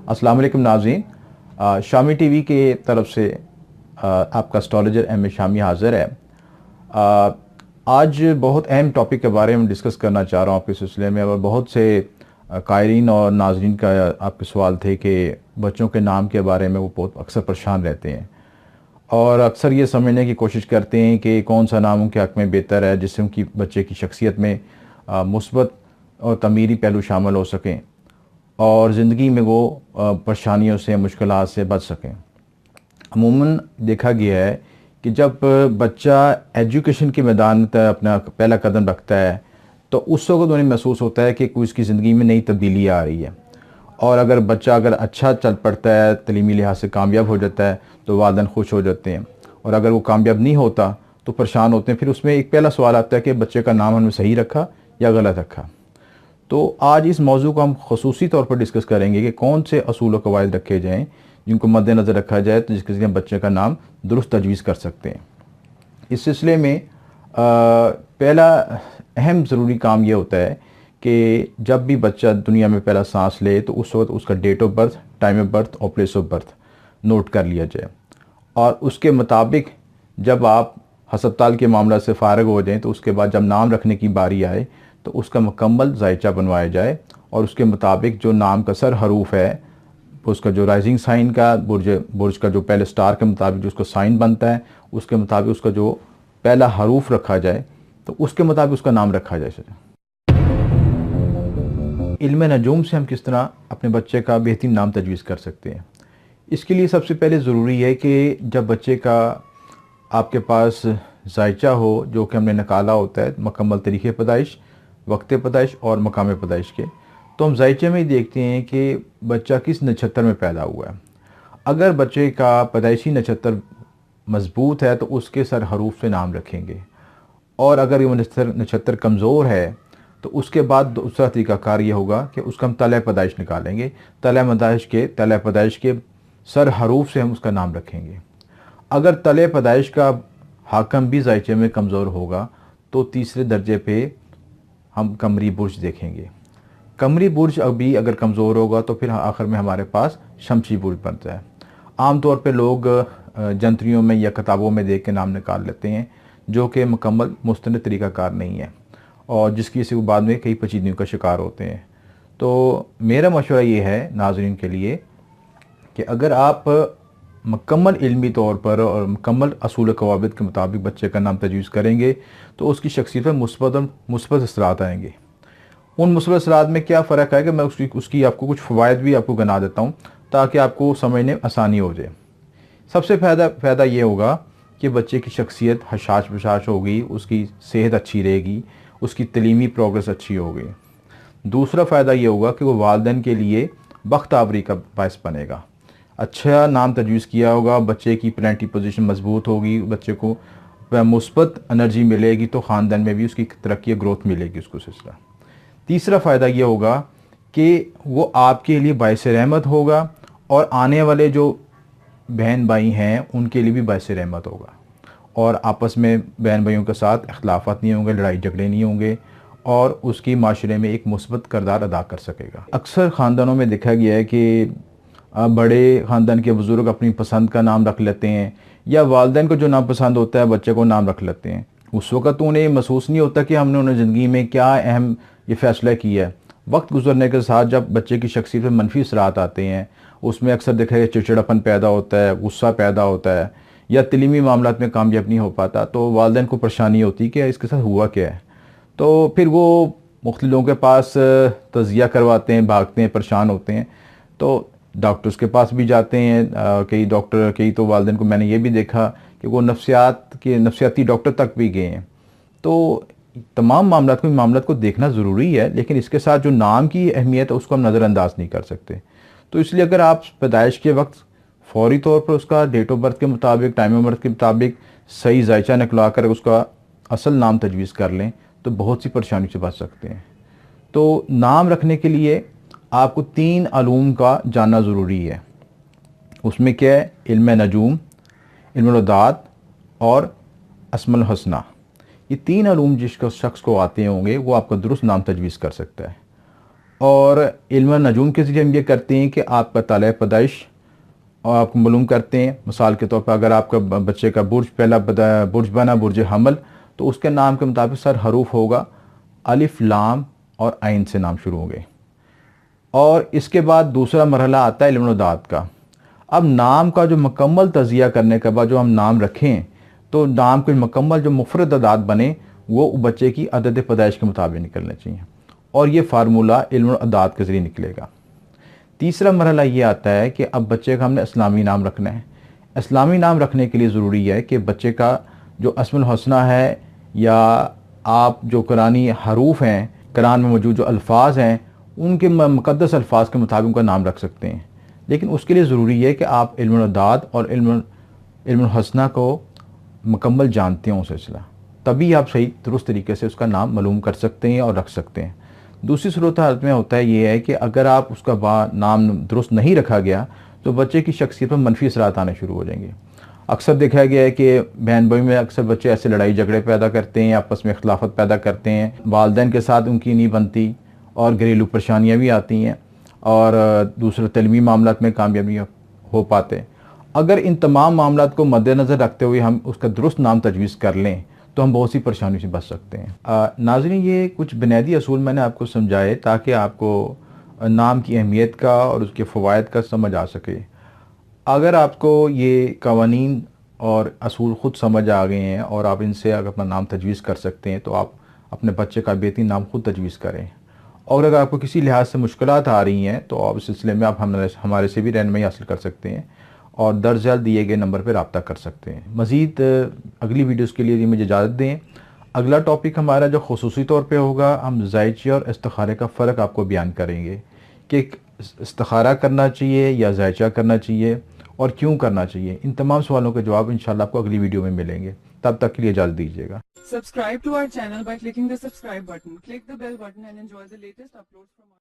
अस्सलाम वालेकुम नाज़रीन। शामी टीवी के तरफ से आपका एस्ट्रोलॉजर एम ए शामी हाज़िर है। आ, आज बहुत अहम टॉपिक के बारे में डिस्कस करना चाह रहा हूँ आपके सिलसिले में। और बहुत से कायरीन और नाज़रीन का आपके सवाल थे कि बच्चों के नाम के बारे में वो बहुत अक्सर परेशान रहते हैं और अक्सर ये समझने की कोशिश करते हैं कि कौन सा नाम उनके हक़ में बेहतर है, जिससे उनकी बच्चे की शख्सियत में मुस्बत और तमीरी पहलू शामिल हो सकें और ज़िंदगी में वो परेशानियों से, मुश्किलात से बच सकें। अमूमन देखा गया है कि जब बच्चा एजुकेशन के मैदान में अपना पहला कदम रखता है तो उस वक्त उन्हें महसूस होता है कि कोई उसकी ज़िंदगी में नई तब्दीली आ रही है। और अगर बच्चा अच्छा चल पड़ता है, तलीमी लिहाज से कामयाब हो जाता है, तो वालिदैन खुश हो जाते हैं। और अगर वो कामयाब नहीं होता तो परेशान होते हैं। फिर उसमें एक पहला सवाल आता है कि बच्चे का नाम हमने सही रखा या गलत रखा। तो आज इस मौजू को हम खसूसी तौर पर डिस्कस करेंगे कि कौन से असूल व कवायद रखे जाएँ जिनको मद्देनज़र रखा जाए तो जिसके ज़रिए बच्चे का नाम दुरुस्त तजवीज़ कर सकते हैं। इस सिलसिले में पहला अहम ज़रूरी काम ये होता है कि जब भी बच्चा दुनिया में पहला सांस ले तो उस वक्त उसका date of birth, time of birth और प्लेस ऑफ बर्थ नोट कर लिया जाए। और उसके मुताबिक जब आप हस्पताल के मामला से फ़ारिग हो जाएं तो उसके बाद जब नाम रखने की बारी आए तो उसका मुकम्मल जायचा बनवाया जाए। और उसके मुताबिक जो नाम का सर हरूफ है, उसका जो राइजिंग साइन का बुर्ज का जो पहले स्टार के मुताबिक जो उसका साइन बनता है, उसके मुताबिक उसका जो पहला हरूफ रखा जाए तो उसके मुताबिक उसका नाम रखा जाए। इल्म नजूम से हम किस तरह अपने बच्चे का बेहतरीन नाम तजवीज़ कर सकते हैं। इसके लिए सबसे पहले ज़रूरी है कि जब बच्चे का आपके पास जायचा हो, जो कि हमने निकाला होता है मुकम्मल तरीक़े पैदाइश, वक्त पैदाइश और मकाम पैदाइश के, तो हम जायचे में ही देखते हैं कि बच्चा किस नक्षत्र में पैदा हुआ है। अगर बच्चे का पैदाइशी नक्षत्र मजबूत है तो उसके सर हरूफ से नाम रखेंगे। और अगर वो नक्षत्र कमज़ोर है तो उसके बाद दूसरा तरीक़ाकार ये होगा कि उसका हम तले पैदाइश निकालेंगे। तले पैदाइश के सर हरूफ से हम उसका नाम रखेंगे। अगर तले पैदाइश का हाकम भी जायचे में कमज़ोर होगा तो तीसरे दर्जे पे हम कमरी बुर्ज देखेंगे। कमरी बुर्ज अभी अगर कमज़ोर होगा तो फिर आखिर में हमारे पास शमशी बुर्ज बनता है। आम तौर पे लोग जंतरियों में या किताबों में देख के नाम निकाल लेते हैं, जो कि मुकम्मल मुस्तनद तरीक़ाकार नहीं है और जिसकी से वो बाद में कई पेचीदगियों का शिकार होते हैं। तो मेरा मशवरा ये है नाज़रीन के लिए कि अगर आप मुकम्मल इल्मी तौर पर और मुकम्मल असूल कवाबिद के मुताबिक बच्चे का नाम तजवीज़ करेंगे तो उसकी शख्सियत में मुस्बत असरात आएंगे। उन मुस्बत असरात में क्या फ़र्क है कि मैं उसकी आपको कुछ फ़वाइद भी आपको गिना देता हूँ ताकि आपको समझने में आसानी हो जाए। सबसे फ़ायदा ये होगा कि बच्चे की शख्सियत हशाश बशाश होगी, उसकी सेहत अच्छी रहेगी, उसकी तलीमी प्रोग्रेस अच्छी होगी। दूसरा फ़ायदा ये होगा कि वो वालिदैन के लिए बख्तावरी का बायस बनेगा। अच्छा नाम तजवीज़ किया होगा, बच्चे की पेरेंटल पोजीशन मजबूत होगी, बच्चे को मुस्बत एनर्जी मिलेगी तो ख़ानदान में भी उसकी तरक्की ग्रोथ मिलेगी उसको सिलसिला। तीसरा फ़ायदा ये होगा कि वो आपके लिए बायस रहमत होगा और आने वाले जो बहन भाई हैं उनके लिए भी बायस रहमत होगा। और आपस में बहन भाइयों के साथ इख्तलाफात नहीं होंगे, लड़ाई झगड़े नहीं होंगे और उसकी माशरे में एक मुस्बत किरदार अदा कर सकेगा। अक्सर ख़ानदानों में देखा गया है कि बड़े ख़ानदान के बुज़ुर्ग अपनी पसंद का नाम रख लेते हैं या वालिदैन को जो नाम पसंद होता है बच्चे को नाम रख लेते हैं। उस वक़्त तो उन्हें महसूस नहीं होता कि हमने उन्हें ज़िंदगी में क्या अहम ये फ़ैसला किया है। वक्त गुजरने के साथ जब बच्चे की शख्सियत में मनफी असरात आते हैं, उसमें अक्सर देखा गया चिड़चिड़ापन पैदा होता है, गुस्सा पैदा होता है या तलीमी मामलात में कामयाब नहीं हो पाता, तो वालिदैन को परेशानी होती है कि इसके साथ हुआ क्या है। तो फिर वो मुख्तलिफ लोगों के पास तज़किया करवाते हैं, भागते हैं, परेशान होते हैं, तो डॉक्टर्स के पास भी जाते हैं। कई तो वालिदैन को मैंने ये भी देखा कि वो नफ्सियाती डॉक्टर तक भी गए हैं। तो तमाम मामलात को देखना ज़रूरी है, लेकिन इसके साथ जो नाम की अहमियत है उसको हम नज़रअंदाज नहीं कर सकते। तो इसलिए अगर आप पैदाइश के वक्त फ़ौरी तौर पर उसका डेट ऑफ बर्थ के मुताबिक, टाइम ऑफ बर्थ के मुताबिक सही जायचा निकला कर उसका असल नाम तजवीज़ कर लें तो बहुत सी परेशानी से बच सकते हैं। तो नाम रखने के लिए आपको 3 अलूम का जानना ज़रूरी है। उसमें क्या है? इल्म नजूम, इल्म दात और अस्माउल हुस्ना। ये 3 अलूम जिस शख्स को आते होंगे वो आपका दुरुस्त नाम तजवीज़ कर सकता है। और इल्म नजूम के ज़रिए हम ये करते हैं कि आपका तारीख़ पैदाइश और आपको मालूम करते हैं। मिसाल के तौर पर अगर आपका बच्चे का बुर्ज पहला बुर्ज बना बुर्ज हमल, तो उसके नाम के मुताबिक सर हरूफ होगा अलिफ लाम और आइन से नाम शुरू होंगे। और इसके बाद दूसरा मरहला आता है इल्म दाद का। अब नाम का जो मुकम्मल तजिया करने के बाद जो हम नाम रखें, तो नाम के मुकम्मल जो मुफरद अदाद बने वो बच्चे की अदद पैदाइश के मुताबिक निकलने चाहिए, और ये फार्मूला इल्म अदाद के ज़रिए निकलेगा। तीसरा मरहला ये आता है कि अब बच्चे का हमने इस्लामी नाम रखना है। इस्लामी नाम रखने के लिए ज़रूरी है कि बच्चे का जो अस्मुल हुस्ना है, या आप जो कुरानी हरूफ हैं, कुरान में मौजूद जो अल्फाज हैं, उनके मुक़द्दस अल्फाज के मुताबिक उनका नाम रख सकते हैं। लेकिन उसके लिए ज़रूरी है कि आप इल्मुल अदाद और इल्मुल हुस्ना को मुकम्मल जानते हों सिलसिला, तभी आप सही दुरुस्त तरीके से उसका नाम मालूम कर सकते हैं और रख सकते हैं। दूसरी सूरत हालत में होता है ये है कि अगर आप उसका नाम दुरुस्त नहीं रखा गया, तो बच्चे की शख्सियत पर मनफी असरात आने शुरू हो जाएंगे। अक्सर देखा गया है कि बहन भाई में अक्सर बच्चे ऐसे लड़ाई झगड़े पैदा करते हैं, आपस में इख्तलाफत पैदा करते हैं, वालिदैन के साथ उनकी नहीं बनती, और घरेलू परेशानियाँ भी आती हैं, और दूसरे तलीमी मामलात में कामयाबी हो पाते। अगर इन तमाम मामलात को मद्देनज़र रखते हुए हम उसका दुरुस्त नाम तजवीज़ कर लें, तो हम बहुत सी परेशानियों से बच सकते हैं। नाज़रीन, ये कुछ बुनियादी असूल मैंने आपको समझाए ताकि आपको नाम की अहमियत का और उसके फ़वाइद का समझ आ सके। अगर आपको ये कवानीन और असूल ख़ुद समझ आ गए हैं और आप इनसे अगर अपना नाम तजवीज़ कर सकते हैं, तो आप अपने बच्चे का बेहतरीन नाम ख़ुद तजवीज़ करें। और अगर आपको किसी लिहाज से मुश्किलात आ रही हैं, तो आप इस सिलसिले में आप हमारे से भी रहनुमाई हासिल कर सकते हैं और दर्ज जल्द दिए गए नंबर पर रब्ता कर सकते हैं। मज़ीद अगली वीडियोस के लिए मुझे इजाज़त दें। अगला टॉपिक हमारा जो खुसूसी तौर पे होगा, हम ज़ायचे और इस्तिखारे का फ़र्क आपको बयान करेंगे कि इस्तिखारा करना चाहिए या ज़ायचा करना चाहिए और क्यों करना चाहिए। इन तमाम सवालों के जवाब इंशाल्लाह आपको अगली वीडियो में मिलेंगे। तब तक के लिए इजाज़त दीजिएगा। Subscribe to our channel by clicking the subscribe button. Click the bell button and enjoy the latest uploads from our